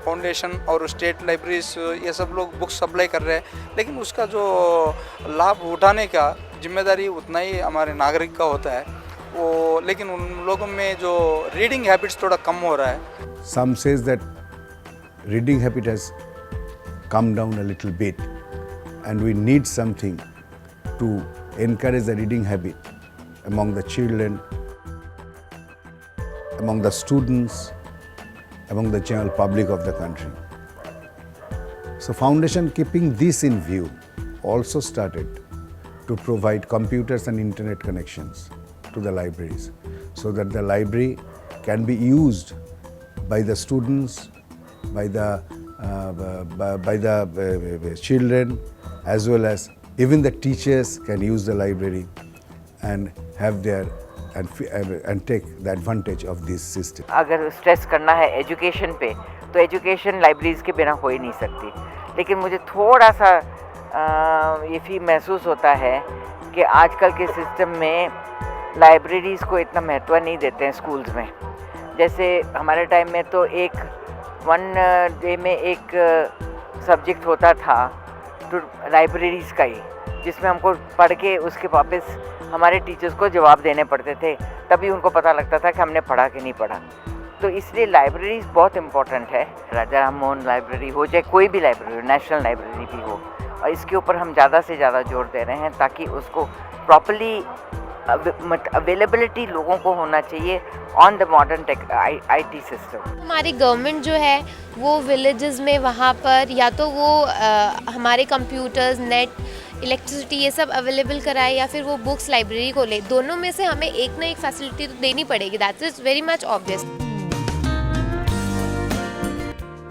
Foundation और state libraries ये सब लोग बुक्स सप्लाई कर रहे हैं, लेकिन उसका जो लाभ उठाने का जिम्मेदारी उतना ही हमारे नागरिक का होता है वो, लेकिन उन लोगों में जो रीडिंग हैबिट्स थोड़ा कम हो रहा है। Some says that reading habit has come down a little bit and we need something to encourage the reading habit among the children, among the students, among the general public of the country. So foundation, keeping this in view, also started to provide computers and internet connections to the libraries so that the library can be used by the students, by the children, as well as even the teachers can use the library and have their and take the advantage of this system. अगर stress करना है education पे तो education libraries के बिना हो ही नहीं सकती, लेकिन मुझे थोड़ा सा ये भी महसूस होता है कि आजकल के सिस्टम में लाइब्रेरीज़ को इतना महत्व नहीं देते हैं स्कूल्स में। जैसे हमारे टाइम में तो एक वन डे में एक सब्जेक्ट होता था तो लाइब्रेरीज़ का ही, जिसमें हमको पढ़ के उसके वापस हमारे टीचर्स को जवाब देने पड़ते थे, तभी उनको पता लगता था कि हमने पढ़ा कि नहीं पढ़ा। तो इसलिए लाइब्रेरीज़ बहुत इम्पोर्टेंट है। राजा राम मोहन लाइब्रेरी हो चाहे कोई भी लाइब्रेरी हो, नेशनल लाइब्रेरी भी हो, और इसके ऊपर हम ज़्यादा से ज़्यादा जोर दे रहे हैं ताकि उसको प्रॉपर्ली अवेलेबिलिटी लोगों को होना चाहिए on the modern IT system. हमारी गवर्नमेंट जो है वो विलेजेस में वहाँ पर या तो वो हमारे कंप्यूटर्स, नेट, इलेक्ट्रिसिटी ये सब अवेलेबल कराए या फिर वो बुक्स लाइब्रेरी खोले। दोनों में से हमें एक ना एक फैसिलिटी तो देनी पड़ेगी। That is very much obvious.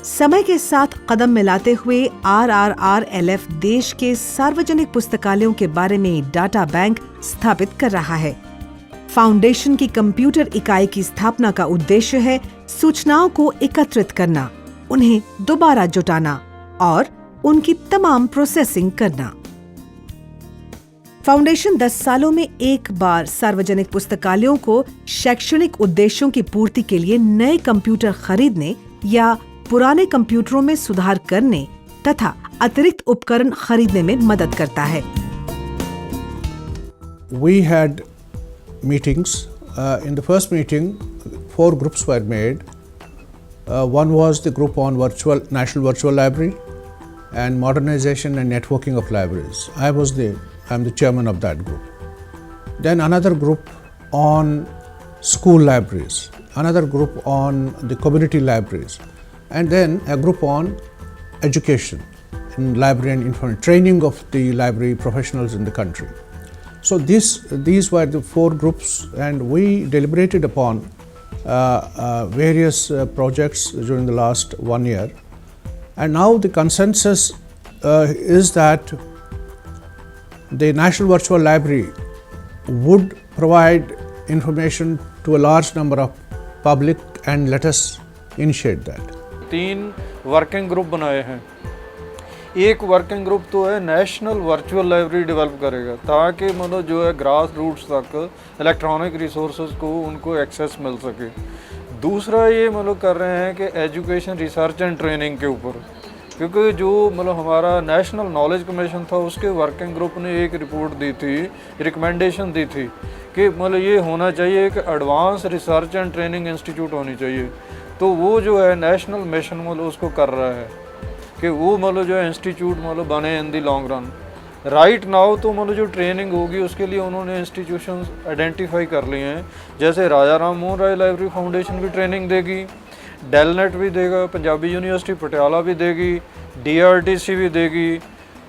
समय के साथ कदम मिलाते हुए RRRLF देश के सार्वजनिक पुस्तकालयों के बारे में डाटा बैंक स्थापित कर रहा है। फाउंडेशन की कंप्यूटर इकाई की स्थापना का उद्देश्य है सूचनाओं को एकत्रित करना, उन्हें दोबारा जुटाना और उनकी तमाम प्रोसेसिंग करना। फाउंडेशन 10 सालों में एक बार सार्वजनिक पुस्तकालयों को शैक्षणिक उद्देश्यों की पूर्ति के लिए नए कंप्यूटर खरीदने या पुराने कंप्यूटरों में सुधार करने तथा अतिरिक्त उपकरण खरीदने में मदद करता है। We had meetings. In the first meeting, 4 groups were made. One was the group on National Virtual Library and modernization and networking of libraries. I'm the chairman of that group. Then another group on school libraries, another group on the community libraries, and then a group on education in library and training of the library professionals in the country. So these were the 4 groups, and we deliberated upon various projects during the last 1 year, and now the consensus is that the National Virtual Library would provide information to a large number of public, and let us initiate that. 3 working group बनाए हैं। एक working group तो है national virtual library develop करेगा ताकि मतलब जो है ग्रास रूट्स तक इलेक्ट्रॉनिक रिसोर्सेज को उनको एक्सेस मिल सके। दूसरा ये मतलब कर रहे हैं कि एजुकेशन रिसर्च एंड ट्रेनिंग के ऊपर, क्योंकि जो मतलब हमारा नेशनल नॉलेज कमीशन था उसके वर्किंग ग्रुप ने एक रिपोर्ट दी थी, रिकमेंडेशन दी थी कि मतलब ये होना चाहिए कि advance research and training institute होनी चाहिए। तो वो जो है नेशनल मिशन मतलब उसको कर रहा है कि वो मतलब जो है इंस्टीट्यूट मतलब बने in the long run. Right now तो मतलब जो ट्रेनिंग होगी उसके लिए उन्होंने इंस्टीट्यूशंस आइडेंटिफाई कर लिए हैं, जैसे राजा राम मोहन राय लाइब्रेरी फाउंडेशन भी ट्रेनिंग देगी, डेलनेट भी देगा, पंजाबी यूनिवर्सिटी पटियाला भी देगी, DRTC भी देगी।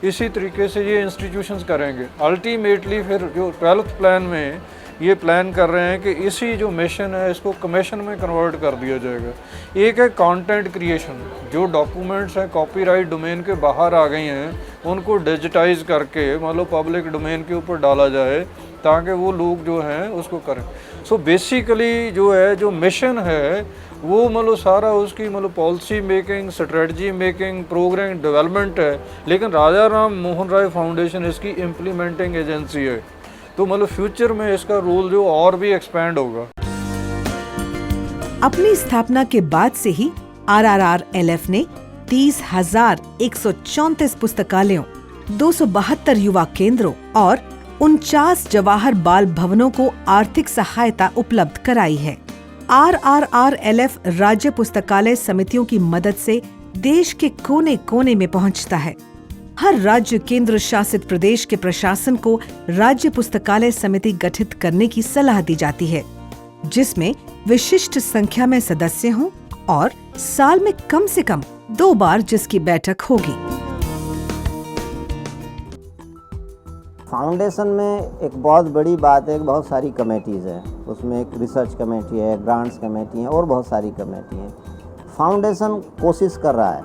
इसी तरीके से ये इंस्टीट्यूशंस करेंगे। अल्टीमेटली फिर जो 12th प्लान में ये प्लान कर रहे हैं कि इसी जो मिशन है इसको कमीशन में कन्वर्ट कर दिया जाएगा। एक है कंटेंट क्रिएशन, जो डॉक्यूमेंट्स हैं कॉपीराइट डोमेन के बाहर आ गई हैं उनको डिजिटाइज करके मतलब पब्लिक डोमेन के ऊपर डाला जाए ताकि वो लोग जो हैं उसको करें। सो बेसिकली जो है जो मिशन है वो मतलब सारा उसकी मतलब policy making, strategy making, programme development है, लेकिन राजा राम मोहन राय फाउंडेशन इसकी इम्प्लीमेंटिंग एजेंसी है। तो मतलब फ्यूचर में इसका रोल जो और भी एक्सपैंड होगा। अपनी स्थापना के बाद से ही RRRLF ने 30,134 पुस्तकालयों, 272 युवा केंद्रों और 49 जवाहर बाल भवनों को आर्थिक सहायता उपलब्ध कराई है। RRRLF राज्य पुस्तकालय समितियों की मदद से देश के कोने कोने में पहुंचता है। हर राज्य केंद्र शासित प्रदेश के प्रशासन को राज्य पुस्तकालय समिति गठित करने की सलाह दी जाती है, जिसमें विशिष्ट संख्या में सदस्य हों और साल में कम से कम 2 बार जिसकी बैठक होगी। फाउंडेशन में एक बहुत बड़ी बात है कि बहुत सारी कमेटीज़ हैं, उसमें एक रिसर्च कमेटी है, ग्रांट्स कमेटी है और बहुत सारी कमेटी हैं। फाउंडेशन कोशिश कर रहा है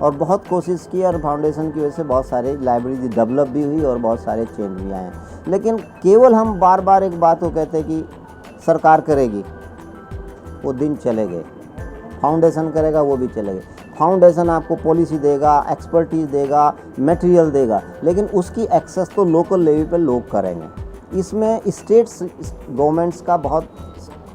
और बहुत कोशिश की और फाउंडेशन की वजह से बहुत सारे लाइब्रेरी डेवलप भी हुई और बहुत सारे चेंज भी आए हैं। लेकिन केवल हम बार बार एक बात को कहते हैं कि सरकार करेगी, वो दिन चले गए। फाउंडेशन करेगा, वो भी चले गए। फाउंडेशन आपको पॉलिसी देगा, एक्सपर्टीज़ देगा, मटेरियल देगा, लेकिन उसकी एक्सेस तो लोकल लेवल पर लोग करेंगे। इसमें स्टेट्स गवर्नमेंट्स का बहुत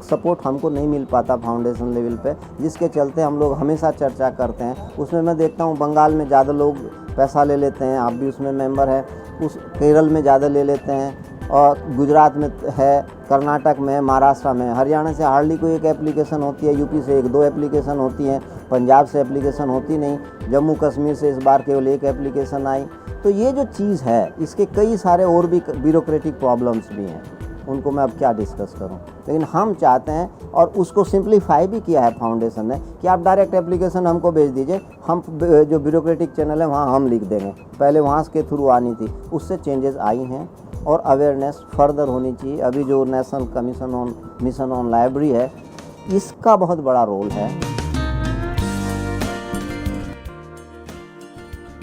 सपोर्ट हमको नहीं मिल पाता फाउंडेशन लेवल पे, जिसके चलते हम लोग हमेशा चर्चा करते हैं। उसमें मैं देखता हूँ बंगाल में ज़्यादा लोग पैसा ले लेते हैं, आप भी उसमें मेंबर है। उस केरल में ज़्यादा ले लेते हैं और गुजरात में है, कर्नाटक में, महाराष्ट्र में। हरियाणा से हार्डली कोई एक एप्लीकेशन होती है, यूपी से 1-2 एप्लीकेशन होती हैं, पंजाब से एप्लीकेशन होती नहीं, जम्मू कश्मीर से इस बार केवल 1 एप्लीकेशन आई। तो ये जो चीज़ है, इसके कई सारे और भी ब्यूरोक्रेटिक प्रॉब्लम्स भी हैं, उनको मैं अब क्या डिस्कस करूं। लेकिन हम चाहते हैं और उसको सिंप्लीफाई भी किया है फाउंडेशन ने कि आप डायरेक्ट एप्लीकेशन हमको भेज दीजिए, हम जो ब्यूरोक्रेटिक चैनल है वहाँ हम लिख देंगे। पहले वहाँ के थ्रू आनी थी, उससे चेंजेस आई हैं और अवेयरनेस फर्दर होनी चाहिए। अभी जो नेशनल मिशन ऑन लाइब्रेरी है, इसका बहुत बड़ा रोल है।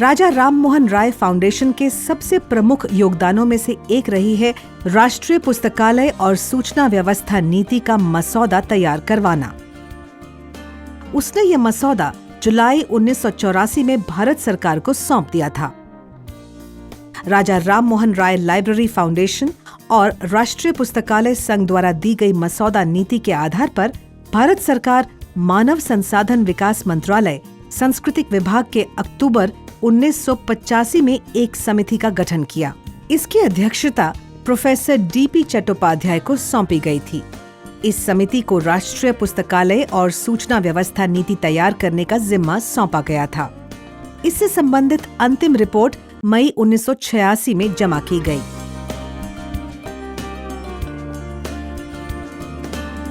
राजा राममोहन राय फाउंडेशन के सबसे प्रमुख योगदानों में से एक रही है राष्ट्रीय पुस्तकालय और सूचना व्यवस्था नीति का मसौदा तैयार करवाना। उसने यह मसौदा जुलाई 1984 में भारत सरकार को सौंप दिया था। राजा राममोहन राय लाइब्रेरी फाउंडेशन और राष्ट्रीय पुस्तकालय संघ द्वारा दी गई मसौदा नीति के आधार पर भारत सरकार मानव संसाधन विकास मंत्रालय सांस्कृतिक विभाग के अक्टूबर 1985 में एक समिति का गठन किया। इसकी अध्यक्षता प्रोफेसर DP चट्टोपाध्याय को सौंपी गई थी। इस समिति को राष्ट्रीय पुस्तकालय और सूचना व्यवस्था नीति तैयार करने का जिम्मा सौंपा गया था। इससे संबंधित अंतिम रिपोर्ट मई 1986 में जमा की गई।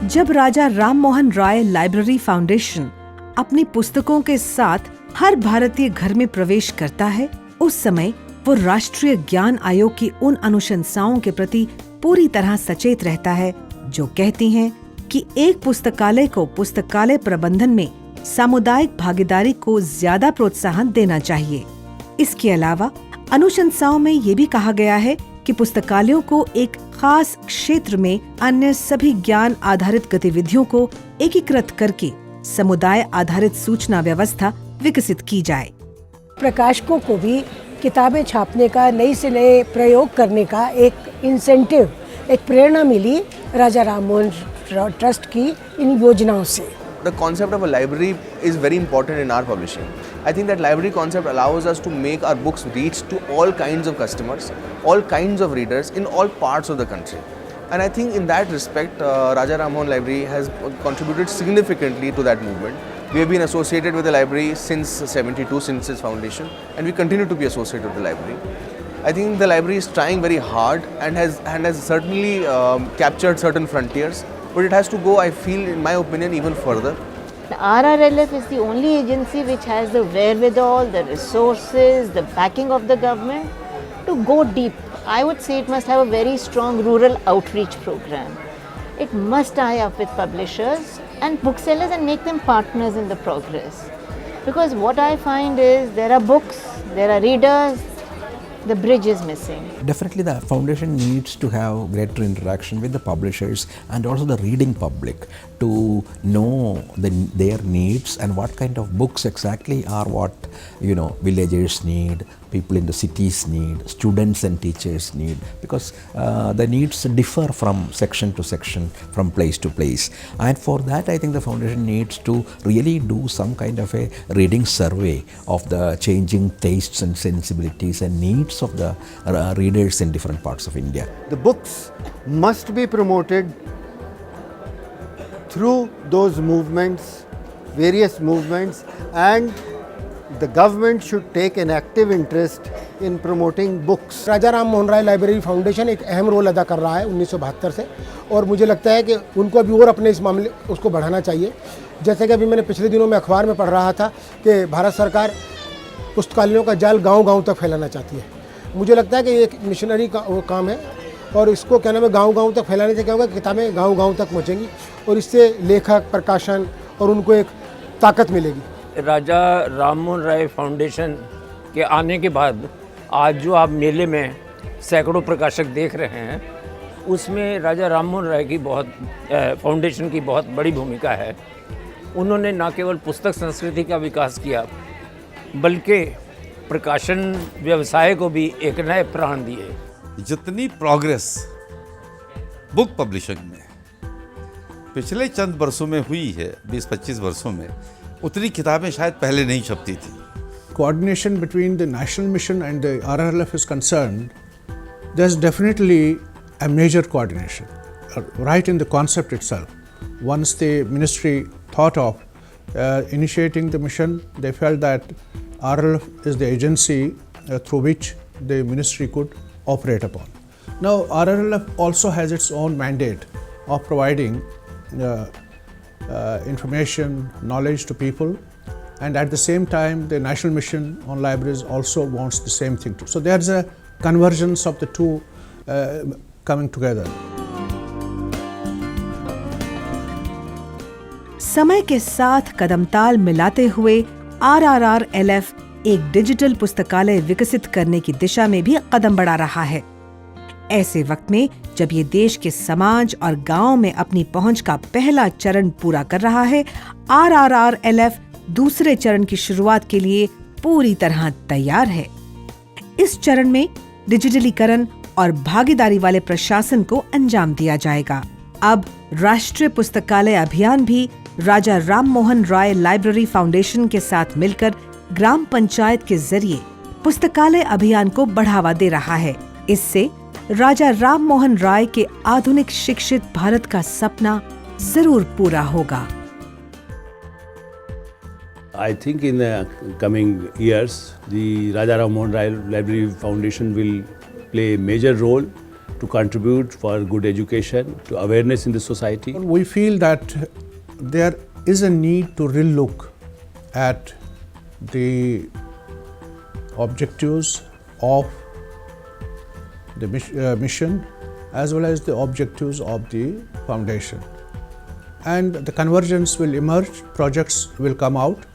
जब राजा राममोहन राय लाइब्रेरी फाउंडेशन अपनी पुस्तकों के साथ हर भारतीय घर में प्रवेश करता है, उस समय वो राष्ट्रीय ज्ञान आयोग की उन अनुशंसाओं के प्रति पूरी तरह सचेत रहता है जो कहती हैं कि एक पुस्तकालय को पुस्तकालय प्रबंधन में सामुदायिक भागीदारी को ज्यादा प्रोत्साहन देना चाहिए। इसके अलावा अनुशंसाओं में ये भी कहा गया है कि पुस्तकालयों को एक खास क्षेत्र में अन्य सभी ज्ञान आधारित गतिविधियों को एकीकृत करके समुदाय आधारित सूचना व्यवस्था विकसित की जाए। प्रकाशकों को भी किताबें छापने का, नई से नए प्रयोग करने का एक इंसेंटिव, एक प्रेरणा मिली राजा राममोहन ट्रस्ट की इन योजनाओं से। The concept of a library is very important in our publishing. I think that library concept allows us to make our books reach to all kinds of customers, all kinds of readers in all parts of the country. And I think in that respect, Raja Rammohan Library has contributed significantly to that movement. We have been associated with the library since '72, since its foundation, and we continue to be associated with the library. I think the library is trying very hard and has certainly captured certain frontiers, but it has to go, I feel, in my opinion, even further. The RRLF is the only agency which has the wherewithal, the resources, the backing of the government to go deep. I would say it must have a very strong rural outreach program. It must tie up with publishers and booksellers and make them partners in the progress. Because what I find is there are books, there are readers, The bridge is missing. Definitely, the foundation needs to have greater interaction with the publishers and also the reading public to know their needs and what kind of books exactly are what villagers need, people in the cities need, students and teachers need, because the needs differ from section to section, from place to place. And for that, I think the foundation needs to really do some kind of a reading survey of the changing tastes and sensibilities and needs of the readers in different parts of India. The books must be promoted through those movements, various movements, and the government should take an active interest in promoting books. Raja Ram Mohan Roy library foundation एक अहम role अदा कर रहा है 1972 से, और मुझे लगता है कि उनको अभी और अपने इस मामले उसको बढ़ाना चाहिए। जैसे कि अभी मैंने पिछले दिनों में अखबार में पढ़ रहा था कि भारत सरकार पुस्तकालयों का जाल गांव-गांव तक फैलाना चाहती है। मुझे लगता है कि ये एक मिशनरी का काम है, और इसको क्या नाम है, गांव-गांव तक फैलाने से क्या होगा, किताबें गांव-गांव तक पहुंचेंगी और इससे लेखक, प्रकाशन और उनको एक ताकत मिलेगी। राजा राम मोहन राय फाउंडेशन के आने के बाद आज जो आप मेले में सैकड़ों प्रकाशक देख रहे हैं, उसमें राजा राम मोहन राय की फाउंडेशन की बहुत बड़ी भूमिका है। उन्होंने न केवल पुस्तक संस्कृति का विकास किया, बल्कि प्रकाशन व्यवसाय को भी एक नए प्राण दिए। जितनी प्रोग्रेस बुक पब्लिशिंग में पिछले चंद वर्षों में हुई है, 20-25 वर्षों में, उतनी किताबें शायद पहले नहीं छपती थी। Coordination between the national mission and the RRLF is concerned, there's definitely a major coordination right in the concept itself. Once the ministry thought of initiating the mission, they felt that RRLF is the agency through which the ministry could operate upon. Now, RRLF also has its own mandate of providing information, knowledge to people, and at the same time the National Mission on Libraries also wants the same thing too. So there's a convergence of the two coming together. समय के साथ कदमताल मिलाते हुए RRRLF एक digital पुस्तकालय विकसित करने की दिशा में भी कदम बढ़ा रहा है। ऐसे वक्त में जब ये देश के समाज और गांव में अपनी पहुंच का पहला चरण पूरा कर रहा है, RRRLF दूसरे चरण की शुरुआत के लिए पूरी तरह तैयार है। इस चरण में डिजिटलीकरण और भागीदारी वाले प्रशासन को अंजाम दिया जाएगा। अब राष्ट्रीय पुस्तकालय अभियान भी राजा राम मोहन राय लाइब्रेरी फाउंडेशन के साथ मिलकर ग्राम पंचायत के जरिए पुस्तकालय अभियान को बढ़ावा दे रहा है। इससे राजा राम मोहन राय के आधुनिक शिक्षित भारत का सपना जरूर पूरा होगा। I think in the coming years, the Raja Ram Mohan Rai Library Foundation will play a major role to contribute for good education, to awareness in the society. We feel that there is a need to relook at the objectives of the mission as well as the objectives of the foundation. And the convergence will emerge, projects will come out,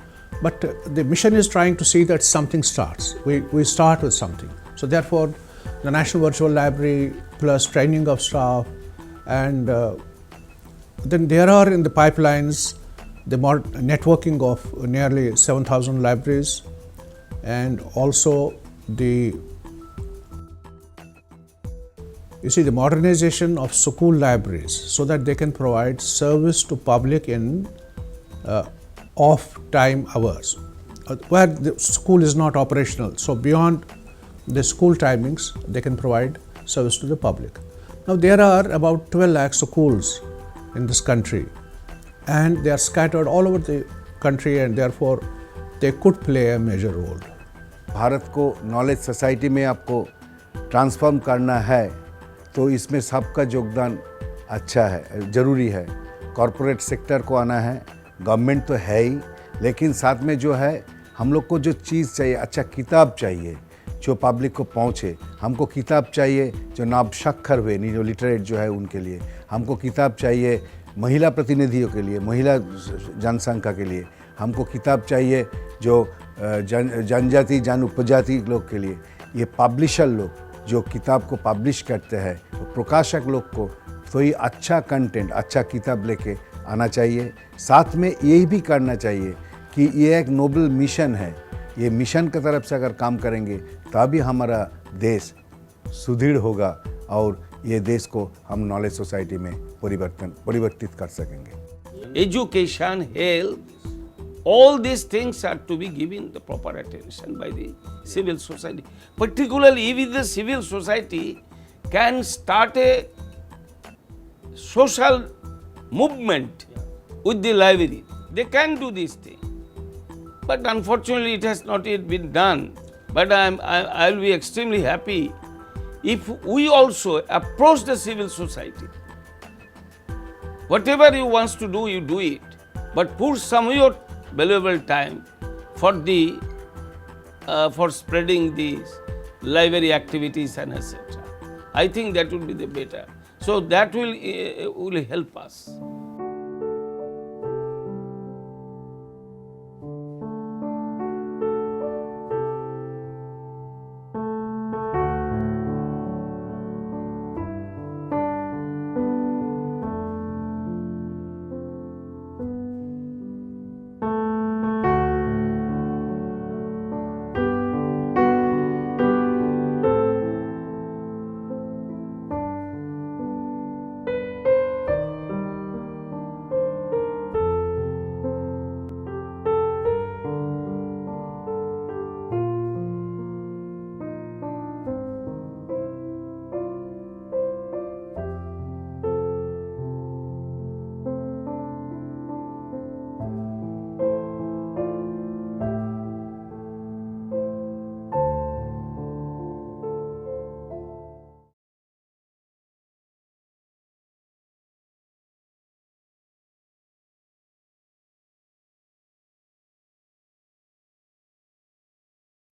but the mission is trying to see that something starts. We start with something. So therefore, the National Virtual Library plus training of staff, and then there are in the pipelines the networking of nearly 7,000 libraries, and also the modernization of school libraries so that they can provide service to public in off-time hours where the school is not operational. So beyond the school timings, they can provide service to the public. Now there are about 12 lakh schools in this country, and they are scattered all over the country, and therefore they could play a major role. Bharat को knowledge society में आपको transform करना है, तो इसमें सबका योगदान अच्छा है, ज़रूरी है। कॉरपोरेट सेक्टर को आना है, गवर्नमेंट तो है ही, लेकिन साथ में जो है हम लोग को जो चीज़ चाहिए, अच्छा किताब चाहिए जो पब्लिक को पहुँचे। हमको किताब चाहिए जो नाबशक्खर हुए, नहीं जो लिटरेट जो है उनके लिए। हमको किताब चाहिए महिला प्रतिनिधियों के लिए, महिला जनसंख्या के लिए। हमको किताब चाहिए जो जनजाति, जन उपजाति लोग के लिए। ये पब्लिशर लोग जो किताब को पब्लिश करते हैं, वो प्रकाशक लोग को तो ये अच्छा कंटेंट, अच्छा किताब लेके आना चाहिए। साथ में यही भी करना चाहिए कि ये एक नोबल मिशन है, ये मिशन की तरफ से अगर काम करेंगे तभी हमारा देश सुदृढ़ होगा और ये देश को हम नॉलेज सोसाइटी में परिवर्तित कर सकेंगे। Education, health, all these things are to be given the proper attention by the civil society. Particularly if the civil society can start a social movement with the library, they can do this thing. But unfortunately it has not yet been done. But I will be extremely happy if we also approach the civil society. Whatever you want to do, you do it. But put some of your valuable time for for spreading these library activities and etc. I think that would be the better. So that will help us.